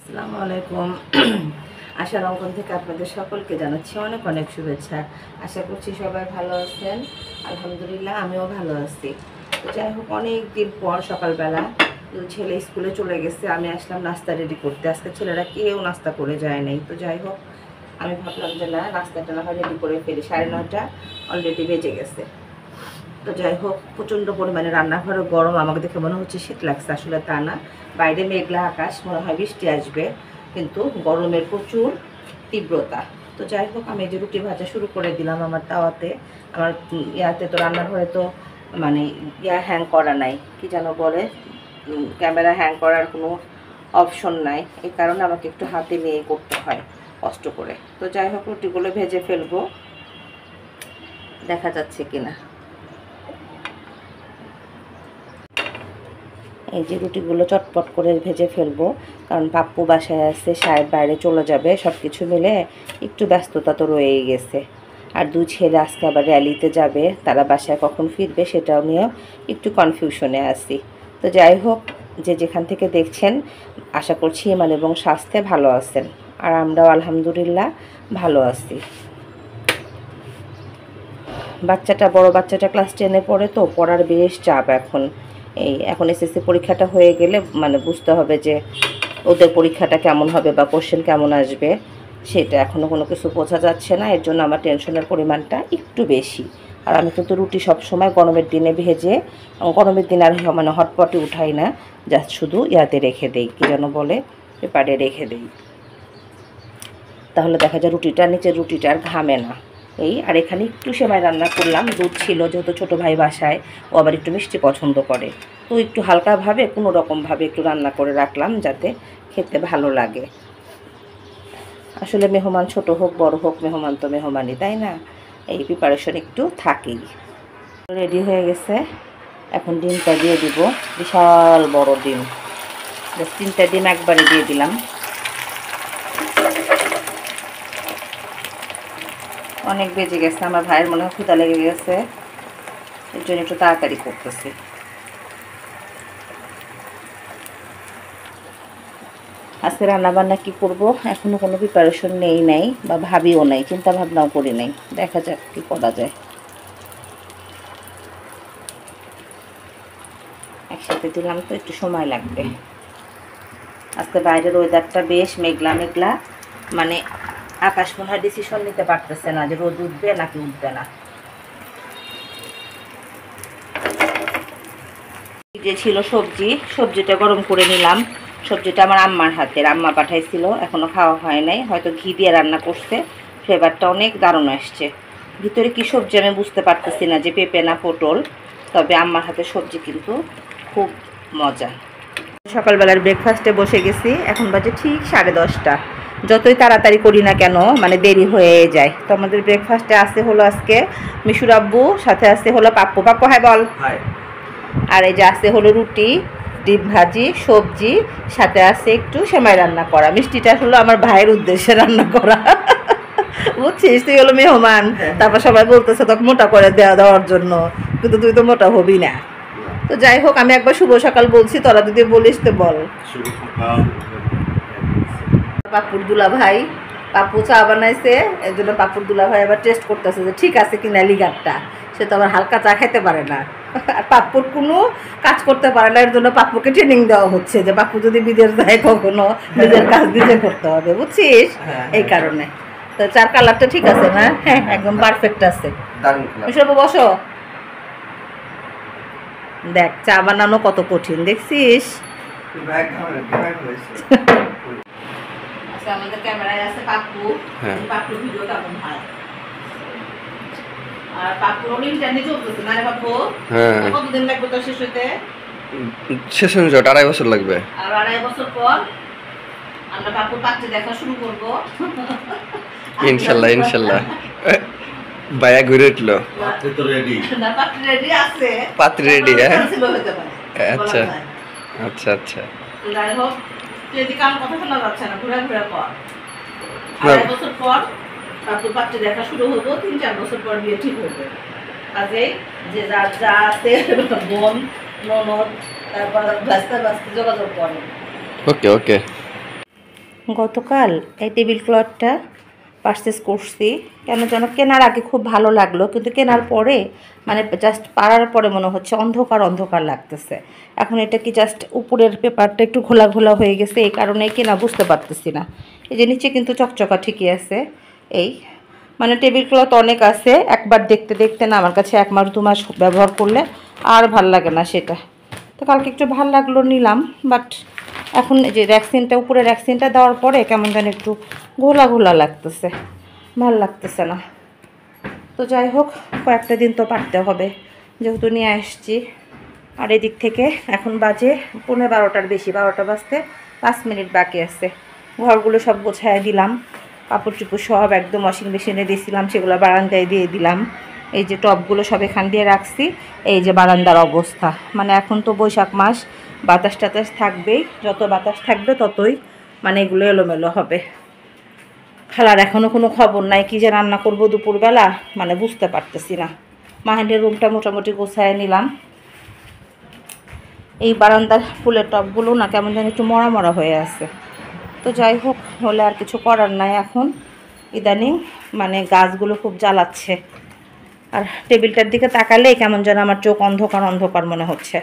আসসালামু আলাইকুম। আশার অঙ্কন থেকে আপনাদের সকলকে জানাচ্ছি অনেক অনেক শুভেচ্ছা। আশা করছি সবাই ভালো আছেন। আলহামদুলিল্লাহ আমিও ভালো আছি। তো যাই হোক, অনেক দিন পর সকালবেলা ছেলে স্কুলে চলে গেছে, আমি আসলাম নাস্তা রেডি করতে। আজকে ছেলেরা কেউ নাস্তা করে যায় নাই। তো যাই হোক, আমি ভাবলাম যে না, নাস্তাটা না হয় রেডি করে ফেলি। 9:30 অলরেডি বেজে গেছে। তো যাই হোক, প্রচণ্ড পরিমাণে রান্নাঘরে গরম, আমাকে দেখে মনে হচ্ছে শীত লাগছে, আসলে তা না। বাইরে মেঘলা আকাশ, মনে হয় বৃষ্টি আসবে, কিন্তু গরমের প্রচুর তীব্রতা। তো যাই হোক, আমি যে রুটি ভাজা শুরু করে দিলাম আমার তাওয়াতে। আমার ইয়াতে তো রান্নাঘরে তো মানে হ্যাং করা নাই, কি যেন বলে, ক্যামেরা হ্যাং করার কোনো অপশন নাই। এই কারণে আমাকে একটু হাতে নিয়ে করতে হয় কষ্ট করে। তো যাই হোক, রুটিগুলো ভেজে ফেলবো, দেখা যাচ্ছে কিনা। এই যে রুটিগুলো চটপট করে ভেজে ফেলবো, কারণ পাপ্পু বাসায় আছে, সাহেব বাইরে চলে যাবে, সব কিছু মিলে একটু ব্যস্ততা তো রয়েই গেছে। আর দুই ছেলে আজকে আবার র্যালিতে যাবে, তারা বাসায় কখন ফিরবে সেটাও নিয়েও একটু কনফিউশনে আছি। তো যাই হোক, যে যেখান থেকে দেখছেন, আশা করছি ইমান এবং স্বাস্থ্যে ভালো আছেন, আর আমরাও আলহামদুলিল্লাহ ভালো আছি। বড় বাচ্চাটা ক্লাস 10-এ পড়ে, তো পড়ার বেশ চাপ এখন। এখন এসএসসি পরীক্ষাটা হয়ে গেলে মানে বুঝতে হবে যে ওদের পরীক্ষাটা কেমন হবে বা কোশ্চেন কেমন আসবে, সেটা এখনও কোনো কিছু বোঝা যাচ্ছে না। এর জন্য আমার টেনশনের পরিমাণটা একটু বেশি। আর আমি কিন্তু রুটি সবসময় গরমের দিনে ভেজে, গরমের দিন আর মানে হটপটে উঠাই না, জাস্ট শুধু ইয়াতে রেখে দেই, কী যেন বলে, পেপারে রেখে দেই। তাহলে দেখা যায় নিচের রুটিটা আর ঘামে না। আর এখানে একটু সেমাই রান্না করলাম, দুধ ছিল যেহেতু, ছোটো ভাই বাসায়, ও আবার একটু মিষ্টি পছন্দ করে, তো একটু হালকাভাবে কোনো রকমভাবে একটু রান্না করে রাখলাম যাতে খেতে ভালো লাগে। আসলে মেহমান ছোট হোক বড় হোক, মেহমান তো মেহমানই, তাই না? এই প্রিপারেশন একটু থাকেই। রেডি হয়ে গেছে, এখন ডিমটা দিয়ে দিব। বিশাল বড় ডিম, জাস্ট 3টা ডিম একবারে দিয়ে দিলাম। অনেক বেজে গেছে, আমার ভাইয়ের মনে হয় ক্ষুধা লেগে গেছে, এর জন্য একটু তাড়াতাড়ি করতেছি। আজকে রান্নাবান্না কী করবো এখনও কোনো প্রিপারেশন নাই বা ভাবিও নাই, চিন্তা ভাবনাও করি নাই, দেখা যাক কী করা যায়। একসাথে দিলাম তো একটু সময় লাগবে। আজকে বাইরের ওয়েদারটা বেশ মেঘলা মেঘলা, মানে আকাশ মনে হয় ডিসিশন নিতে পারতেছে না যে রোদ উঠবে নাকি উঠবে না। যে ছিল সবজিটা গরম করে নিলাম। সবজিটা আমার আম্মার হাতের, আম্মা পাঠাইছিল, এখনও খাওয়া হয় নাই, হয়তো ঘি দিয়ে রান্না করছে, ফ্লেভারটা অনেক দারুণ আসছে। ভিতরে কি সবজি আমি বুঝতে পারতেছি না যে পেঁপে না পটল, তবে আম্মার হাতের সবজি কিন্তু খুব মজা। সকালবেলার ব্রেকফাস্টে বসে গেছি, এখন বাজে ঠিক 10:30। যতই তাড়াতাড়ি করি না কেন মানে দেরি হয়ে যায়। তো আমাদের ব্রেকফাস্টে আছে হলো আজকে মিশুর আব্বু, সাথে আছে হলো পাপ্পু। হাই বল। আর এই যে আছে হলো রুটি, ডিম ভাজি, সবজি, সাথে আছে একটু সেমাই রান্না করা। মিষ্টিটা হলো আমার ভাইয়ের উদ্দেশ্যে রান্না করা, বুঝছিস, তুই হলো মেহমান, তারপর সবাই বলতেছে তোকে মোটা করে দেওয়ার জন্য, কিন্তু তুই তো মোটা হবি না। তো যাই হোক, আমি একবার শুভ সকাল বলছি, তোরা যদি বলিস তো বল। পাপুর দুলা ভাই, পাপু চা বানাইছে, এর জন্য পাপুর দুলা ভাই আবার টেস্ট করতেছে যে ঠিক আছে কিনা লিগারটা। সে তো আবার হালকা চা খেতে পারে না, আর পাপ্পুর কোনো কাজ করতে পারে না, এর জন্য পাপ্পুকে ট্রেনিং দেওয়া হচ্ছে যে পাপ্পু যদি বিদেশ যায় কখনো নিজের কাজ নিজে করতে হবে, বুঝছিস, এই কারণে। তো চার কালারটা ঠিক আছে না? হ্যাঁ, একদম পারফেক্ট আছে। বসো, দেখ চা বানানো কত কঠিন, দেখছিস। আমাদের ক্যামেরায় আছে পাপ্পু, পাপ্পুর ভিডিও কেমন হয়। আর পাপ্পুর অনেক জার্নি চলতেছে না রে পাপ্পু? কতদিন লাগবে তো শেষ হইতে? শেষ হয়ে যাবে 2.5 বছর লাগবে। আর 2.5 বছর পর আমরা পাপ্পুর পাত্রে দেখা শুরু করব ইনশাল্লাহ। ভাইয়া ঘুরে উঠলো। পাত্রে তো রেডি না, পাত্রে রেডি আছে, পাত্রে রেডি। আচ্ছা। যাই হোক, যদি কাম কথা শোনা যাচ্ছে না, ঘুরে পর 2.5 বছর পর পাপ্পুর পাত্রে দেখা শুরু হবো, 3-4 বছর পর বিয়ে ঠিক হবে। কাজে যে যার যা আছে বোন ননদ, তারপর বাস্তে যোগাযোগ করে। ওকে। গতকাল এই টেবিল ক্লথটা পারচেস করছি, কেন যেন কেনার আগে খুব ভালো লাগলো, কিন্তু কেনার পরে মানে জাস্ট পাড়ার পরে মনে হচ্ছে অন্ধকার অন্ধকার লাগতেছে। এখন এটা কি জাস্ট উপরের পেপারটা একটু ঘোলা ঘোলা হয়ে গেছে, এই কারণেই কেনা বুঝতে পারতেছি না। এই যে নিচে কিন্তু চকচকা ঠিকই আছে। এই মানে টেবিল ক্লথ অনেক আছে, একবার দেখতে দেখতে না আমার কাছে 1 মাস 2 মাস ব্যবহার করলে আর ভাল লাগে না সেটা। তো কালকে একটু ভাল লাগলো নিলাম, বাট এখন এই যে ভ্যাকসিনটা উপরে ভ্যাকসিনটা দেওয়ার পরে কেমন যেন একটু ঘোলা ঘোলা লাগতেছে, ভাল লাগতেছে না। তো যাই হোক, কয়েকটা দিন তো পারতে হবে যেহেতু নিয়ে আসছি। আর এদিক থেকে এখন বাজে 11:15 বেশি, 12টা বাজতে 5 মিনিট বাকি আছে। ঘরগুলো সব গোছায় দিলাম, কাপড় চুপড় সব একদম ওয়াশিং মেশিনে দিয়েছিলাম, সেগুলো বারান্দায় দিয়ে দিলাম। এই যে টবগুলো সব এখান দিয়ে রাখছি। এই যে বারান্দার অবস্থা, মানে এখন তো বৈশাখ মাস, বাতাস টাতাস থাকবেই, যত বাতাস থাকবে ততই মানে এগুলো এলোমেলো হবে। খালার এখনও কোনো খবর নাই, কী যে রান্না করবো দুপুরবেলা মানে বুঝতে পারতেছি না। মাহিনের রুমটা মোটামুটি গোছায় নিলাম। এই বারান্দার ফুলের টবগুলো না কেমন যেন একটু মরা মরা হয়ে আছে। তো যাই হোক, হলে আর কিছু করার নাই। এখন ইদানিং মানে গাছগুলো খুব জ্বালাচ্ছে, আর টেবিলটার দিকে তাকালে কেমন যেন আমার চোখ অন্ধকার অন্ধকার মনে হচ্ছে।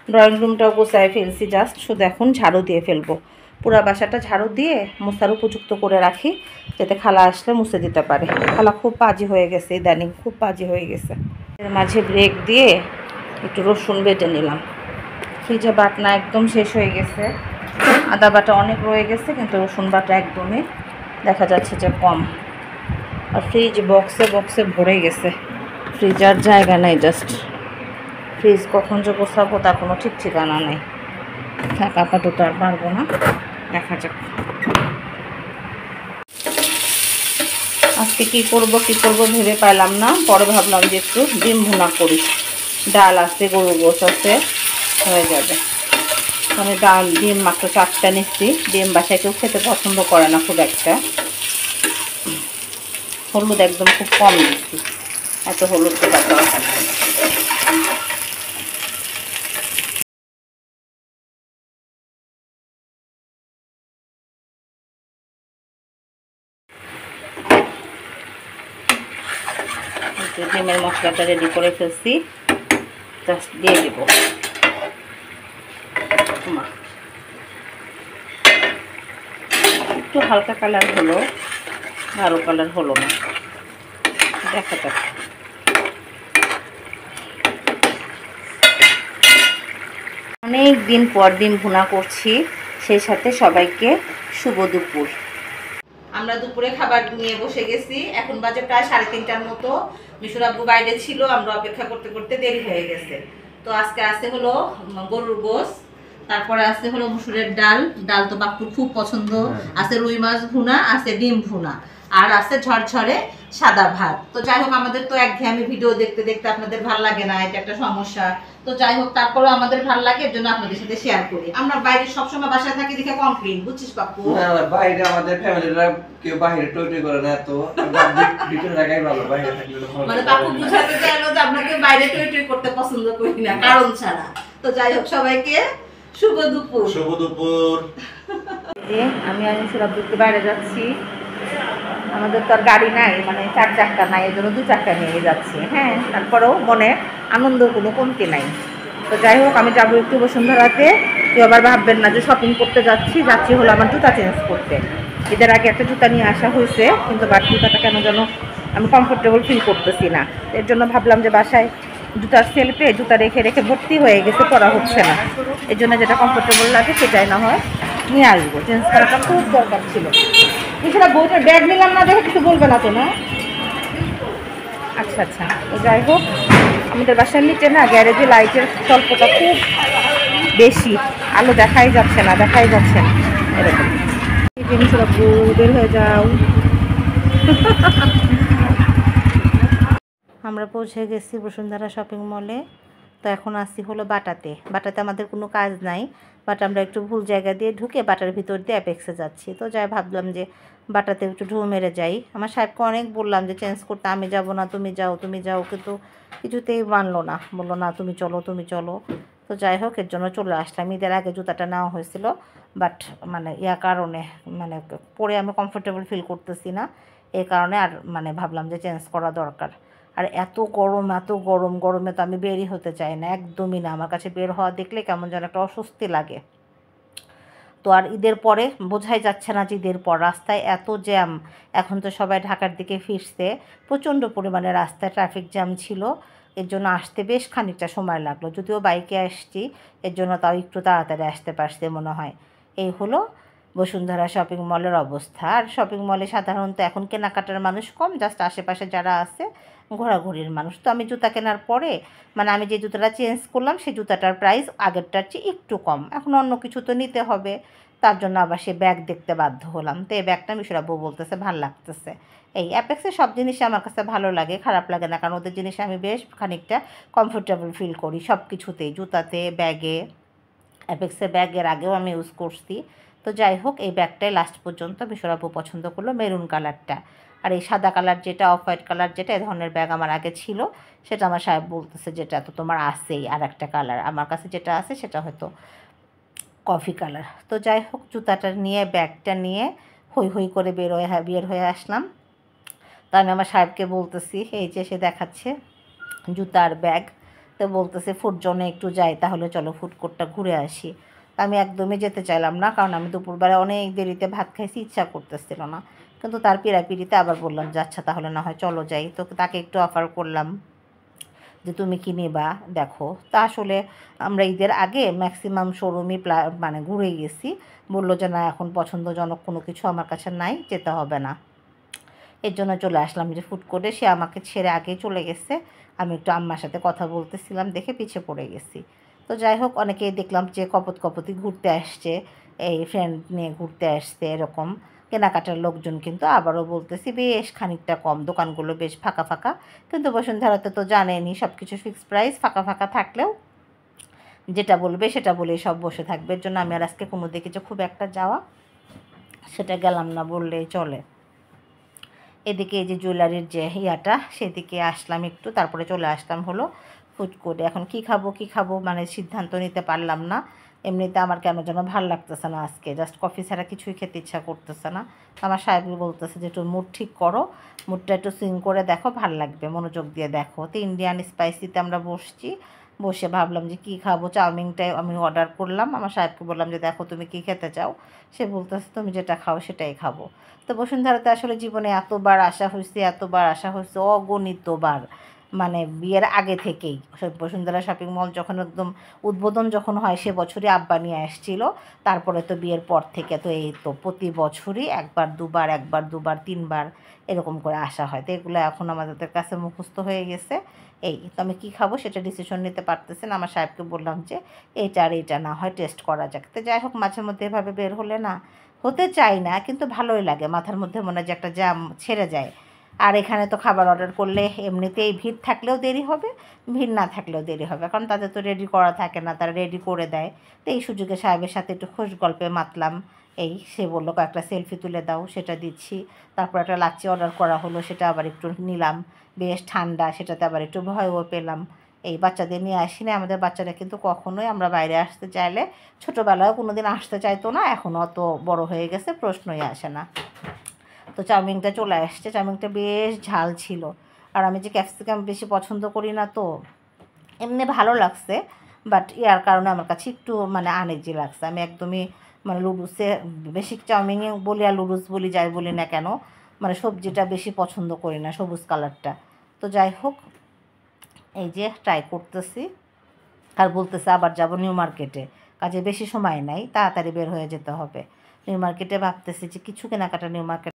ড্রয়িং রুমটাও গোছায় ফেলছি, জাস্ট শুধু এখন ঝাড়ু দিয়ে ফেলবো। পুরা বাসাটা ঝাড়ু দিয়ে মোছার উপযুক্ত করে রাখি, যাতে খালা আসলে মুছে দিতে পারে। খালা খুব পাজি হয়ে গেছে ইদানিং, খুব পাজি হয়ে গেছে। এর মাঝে ব্রেক দিয়ে একটু রসুন বেটে নিলাম। ফ্রিজে বাটনা একদম শেষ হয়ে গেছে, আদা বাটা অনেক রয়ে গেছে, কিন্তু রসুন বাটা একদমই দেখা যাচ্ছে যে কম। আর ফ্রিজ বক্সে বক্সে ভরে গেছে, ফ্রিজ আর জায়গা নাই। জাস্ট ফ্রিজ কখন যে গোছাবো তার কোনো ঠিক ঠিকানা নেই। থাক, আপাতত আর পারবো না, দেখা যাক আজকে কী করবো ভেবে পাইলাম না। পরে ভাবলাম যে একটু ডিম ভুনা করি, ডাল আছে, গরুর গোশ আছে, হয়ে যাবে। আমি ডাল ডিম মাত্র 4টা নিচ্ছি। ডিম বাসায় কেউ খেতে পছন্দ করে না খুব একটা। হলুদ একদম খুব কম দিচ্ছি, এত হলুদ দেওয়ার দরকার নেই। ডিমের মশলাটা রেডি করে ফেলছি, জাস্ট দিয়ে দেব। একটু হালকা কালার হলো, গাঢ় কালার হলো না, দেখা যাক। অনেক দিন পর ডিম ভুনা করছি, সেই সাথে সবাইকে শুভ দুপুর। আমরা দুপুরে খাবার নিয়ে বসে গেছি, এখন বাজে প্রায় 3:30টার মতো। মিশুর আব্বু বাইরে ছিল, আমরা অপেক্ষা করতে করতে দেরি হয়ে গেছে। তো আজকে আছে হলো গরুর গোশ, তারপরে আছে হলো মসুরের ডাল, ডাল তো বাপুর খুব পছন্দ, আছে রুই মাছ ভুনা, আছে ডিম ভুনা, আর আছে ঝরঝরে সাদা ভাত। তো যাই হোক, আমাদের তো একঘেয়েমি ভিডিও দেখতে দেখতে আপনাদের ভালো লাগে না, এটা একটা সমস্যা। তো যাই হোক, তারপরেও আমাদের ভালো লাগে, এর জন্য আপনাদের সাথে শেয়ার করি। আমরা বাইরে সবসময় বাসায় থাকি দেখে কমপ্লেইন, বুঝছিস পাপ্পু? না বাইরে আমাদের ফ্যামিলিরা কেউ বাইরে টয়টে করে না, তো ভিতরে থাকাই ভালো, বাইরে থাকলে মানে পাপ্পু বুঝাতে চাইলো যে আপনাকে বাইরে টয়টে করতে পছন্দ করি না কারণ ছাড়া। তো যাই হোক, সবাইকে শুভ দুপুর। শুভ দুপুর। আমি আর মিশুর আব্বু বাইরে যাচ্ছি। আমাদের তো আর গাড়ি নাই, মানে 4 চাকা নাই, এই জন্য 2 চাকা নিয়ে যাচ্ছি। হ্যাঁ, তারপরেও মনে আনন্দ কোনো কমতি নাই। তো যাই হোক, আমি যাবো একটু বসুন্ধরাতে। কেউ আবার ভাববেন না যে শপিং করতে যাচ্ছি, হলো আমার জুতা চেঞ্জ করতে। ঈদের আগে একটা জুতা নিয়ে আসা হয়েছে, কিন্তু বাট জুতাটা কেন যেন আমি কমফোর্টেবল ফিল করতেছি না। এর জন্য ভাবলাম যে বাসায় জুতার সেলফে জুতা রেখে রেখে ভর্তি হয়ে গেছে, পরা হচ্ছে না। এর জন্য যেটা কমফোর্টেবল লাগে সেটাই না হয় নিয়ে আসবো। চেঞ্জ করাটা খুব দরকার ছিল। এছাড়া বইটার ব্যাগ নিলাম না দেখে কিছু বলবে না তো, না? আচ্ছা আচ্ছা। তো যাই হোক, আমাদের বাসার নিচে না গ্যারেজে লাইটের স্বল্পতা খুব বেশি, আলো দেখাই যাচ্ছে না এরকম। জিনিসগুলো বের হয়ে যাও। আমরা পৌঁছে গেছি বসুন্ধরা শপিং মলে। তো এখন আসছি হলো বাটাতে। আমাদের কোনো কাজ নাই, বাট আমরা একটু ভুল জায়গা দিয়ে ঢুকে বাটার ভিতর দিয়ে অ্যাপেক্সে যাচ্ছি। তো যাই ভাবলাম যে বাটাতে একটু ঢু মেরে যাই। আমার সাহেবকে অনেক বললাম যে চেঞ্জ করতে, আমি যাব না, তুমি যাও, কিন্তু কিছুতেই মানলো না, বললো না তুমি চলো। তো যাই হোক এর জন্য চলে আসলাম। ঈদের আগে জুতাটা নেওয়া হয়েছিল, বাট মানে কারণে মানে পরে আমি কমফোর্টেবল ফিল করতেছি না, এই কারণে আর মানে ভাবলাম যে চেঞ্জ করা দরকার। আর এত গরম, এত গরম, গরমে তো আমি বেরই হতে চাই না, একদমই না। আমার কাছে বের হওয়া দেখলে কেমন যেন একটা অস্বস্তি লাগে। তো আর ঈদের পরে বোঝাই যাচ্ছে না যে ঈদের পর রাস্তায় এত জ্যাম। এখন তো সবাই ঢাকার দিকে ফিরছে, প্রচণ্ড পরিমাণে রাস্তায় ট্রাফিক জ্যাম ছিল। এর জন্য আসতে বেশ খানিকটা সময় লাগলো, যদিও বাইকে আসছি, এর জন্য তাও একটু তাড়াতাড়ি আসতে পারছে মনে হয়। এই হলো বসুন্ধরা শপিং মলের অবস্থা। আর শপিং মলে সাধারণত এখন কেনাকাটার মানুষ কম, জাস্ট আশেপাশে যারা আছে ঘোরাঘুরির মানুষ। তো আমি জুতা কেনার পরে মানে আমি যে জুতাটা চেঞ্জ করলাম সেই জুতাটার প্রাইস আগেরটার চেয়ে একটু কম। এখন অন্য কিছু তো নিতে হবে, তার জন্য আবার সে ব্যাগ দেখতে বাধ্য হলাম। তো এই ব্যাগটা মিশরা বউ বলতেছে ভাল লাগতেছে। এই অ্যাপেক্সের সব জিনিসই আমার কাছে ভালো লাগে, খারাপ লাগে না, কারণ ওদের জিনিসে আমি বেশ খানিকটা কমফোর্টেবল ফিল করি সব কিছুতেই, জুতাতে, ব্যাগে। অ্যাপেক্সের ব্যাগের আগেও আমি ইউজ করছি। তো যাই হোক এই ব্যাগটাই লাস্ট পর্যন্ত মিশর আপু পছন্দ করলো, মেরুন কালারটা। আর এই সাদা কালার যেটা, অফ হোয়াইট কালার যেটা, এই ধরনের ব্যাগ আমার আগে ছিল, সেটা আমার সাহেব বলতেছে যেটা তো তোমার আছেই আর একটা কালার, আমার কাছে যেটা আছে সেটা হয়তো কফি কালার। তো যাই হোক জুতাটা নিয়ে, ব্যাগটা নিয়ে হই হই করে বের হয়ে আসলাম। তো আমি আমার সাহেবকে বলতেছি, এই যে সে দেখাচ্ছে জুতার ব্যাগ, তো বলতেছে ফুড জোনে একটু যাই, তাহলে চলো ফুড কোর্টটা ঘুরে আসি। আমি একদমই যেতে চাইলাম না, কারণ আমি দুপুরবেলা অনেক দেরিতে ভাত খাইছি, ইচ্ছা করতেছিল না। কিন্তু তার পিড়াপিড়িতে আবার বললাম যে আচ্ছা তাহলে না হয় চলো যাই। তো তাকে একটু অফার করলাম যে তুমি কি নেবা দেখো। তা আসলে আমরা ঈদের আগে ম্যাক্সিমাম শোরুমই মানে ঘুরে গেছি। বললো যে না এখন পছন্দজনক কোনো কিছু আমার কাছে নাই, যেতে হবে না। এর জন্য চলে আসলাম যে ফুড কোর্টে। সে আমাকে ছেড়ে আগেই চলে গেছে, আমি একটু আম্মার সাথে কথা বলতেছিলাম দেখে পিছিয়ে পড়ে গেছি। তো যাই হোক অনেকেই দেখলাম যে কপতি ঘুরতে আসছে, এই ফ্রেন্ড নিয়ে ঘুরতে আসছে এরকম কেনাকাটার লোকজন, কিন্তু আবারও বলতেছি বেশ খানিকটা কম, দোকানগুলো বেশ ফাঁকা ফাঁকা। কিন্তু বসুন্ধরাতে তো জানেনই সব কিছু ফিক্সড প্রাইস, ফাঁকা ফাঁকা থাকলেও যেটা বলবে সেটা বলেই সব বসে থাকবে। এর জন্য আমি আর আজকে কোনো দিকে যে খুব একটা যাওয়া সেটা গেলাম না বললেই চলে। এদিকে এই যে জুয়েলারির যে ইয়াটা, সেদিকে আসলাম একটু, তারপরে চলে আসলাম হলো ফুড কোর্টে। এখন কী খাবো মানে সিদ্ধান্ত নিতে পারলাম না। এমনিতে আমার কেন যেন ভাল লাগতেছে না আজকে, জাস্ট কফি ছাড়া কিছুই খেতে ইচ্ছা করতেছে না। আমার সাহেব বলতেছে যে একটু মুড ঠিক করো, মুডটা একটু সুইং করে দেখো, ভাল লাগবে, মনোযোগ দিয়ে দেখো। তো ইন্ডিয়ান স্পাইসিতে আমরা বসে ভাবলাম যে কী খাবো। চাউমিনটাই আমি অর্ডার করলাম, আমার সাহেবকে বললাম যে দেখো তুমি কী খেতে চাও। সে বলতেছে তুমি যেটা খাও সেটাই খাবো। তো বসুন্ধরাতে আসলে জীবনে এতবার আসা হয়েছে অগণিতবার, মানে বিয়ের আগে থেকেই। বসুন্ধরা শপিং মল যখন একদম উদ্বোধন যখন হয় সে বছরই আব্বা নিয়ে আসছিল, তারপরে তো বিয়ের পর থেকে তো এই তো প্রতি বছরই একবার দুবার তিনবার এরকম করে আসা হয়। তো এগুলো এখন আমাদের কাছে মুখস্থ হয়ে গেছে। এই তো আমি কী খাবো সেটা ডিসিশন নিতে পারতেছেন। আমার সাহেবকে বললাম যে এইটা আর এইটা না হয় টেস্ট করা যাক। তো যাই হোক মাঝে মধ্যে এভাবে বের হলে না, হতে চাই না কিন্তু ভালোই লাগে, মাথার মধ্যে মনে হয় যে একটা জ্যাম ছেড়ে যায়। আর এখানে তো খাবার অর্ডার করলে এমনিতেই ভিড় থাকলেও দেরি হবে, ভিড় না থাকলেও দেরি হবে, কারণ তাদের তো রেডি করা থাকে না, তারা রেডি করে দেয়। তো এই সুযোগে সাহেবের সাথে একটু খোশ গল্পে মাতলাম। এই সে বললো কয়েকটা সেলফি তুলে দাও, সেটা দিচ্ছি। তারপর একটা লাচ্ছি অর্ডার করা হলো, সেটা আবার একটু নিলাম, বেশ ঠান্ডা, সেটাতে আবার একটু ভয়ও পেলাম। এই বাচ্চাদের নিয়ে আসি না, আমাদের বাচ্চারা কিন্তু কখনোই আমরা বাইরে আসতে চাইলে, ছোটোবেলায় কোনো দিন আসতে চাইতো না, এখন অত বড় হয়ে গেছে প্রশ্নই আসে না। তো চাউমিনটা চলে আসছে, চাউমিনটা বেশ ঝাল ছিল। আর আমি যে ক্যাপসিকাম বেশি পছন্দ করি না, তো এমনি ভালো লাগছে, বাট ইয়ার কারণে আমার কাছে একটু মানে আনইজি লাগছে। আমি একদমই মানে লুডুসে বেশি, চাউমিনে বলি আর লুডুস বলি যাই বলি না কেন, মানে সবজিটা বেশি পছন্দ করি না, সবুজ কালারটা। তো যাই হোক এই যে ট্রাই করতেছি। আর বলতেছে আবার যাব নিউ মার্কেটে, কাজে বেশি সময় নাই, তাড়াতাড়ি বের হয়ে যেতে হবে। নিউ মার্কেটে ভাবতেছি যে কিছু কেনাকাটা নিউ মার্কেট